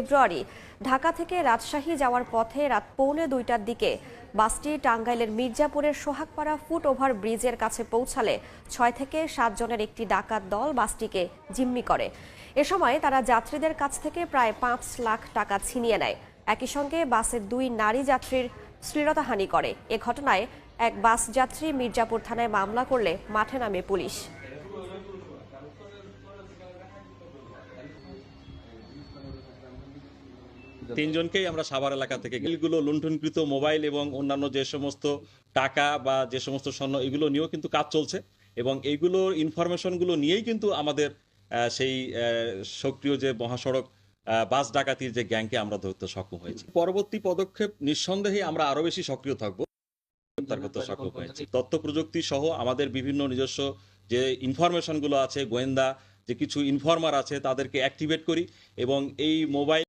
ফেব্রুয়ারি ঢাকা থেকে রাজশাহী যাওয়ার পথে রাত 1:45টার দিকে বাসটি টাঙ্গাইলের মির্জাপুরের সোহাগপাড়া ফুট ওভার ব্রিজের কাছে পৌঁছালে 6 থেকে 7 জনের একটি ডাকাত দল বাসটিকে জিম্মি করে। এ সময় তারা যাত্রীদের কাছ থেকে প্রায় 5 লাখ টাকা ছিনিয়ে নেয়। একই সঙ্গে বাসের 2 নারী যাত্রীর শ্লীলতাহানি করে। এ ঘটনায় এক বাস যাত্রী মির্জাপুর থানায় মামলা করলে মাঠে নামে পুলিশ। তিনজনকেই আমরা সাভার এলাকা থেকে গিলগুলো লুণ্ঠনকৃত মোবাইল এবং অন্যান্য যে সমস্ত টাকা বা যে সমস্ত স্বর্ণ এগুলো নিয়েও কিন্তু কাজ চলছে এবং এইগুলোর ইনফরমেশনগুলো নিয়েই কিন্তু আমাদের সেই সক্রিয় যে মহাসড়ক বাস ডাকাতির যে গ্যাংকে আমরা ধরতে সক্ষম হয়েছি। পরবর্তী পদক্ষেপ নিঃসন্দেহে আমরা আরো বেশি সক্রিয় থাকবো, গ্রেফতার করতে সক্ষম হয়েছি। তথ্য প্রযুক্তি সহ আমাদের বিভিন্ন নিজস্ব যে ইনফরমেশনগুলো আছে, গোয়েন্দা যে কিছু ইনফরমার আছে তাদেরকে অ্যাক্টিভেট করি এবং এই মোবাইল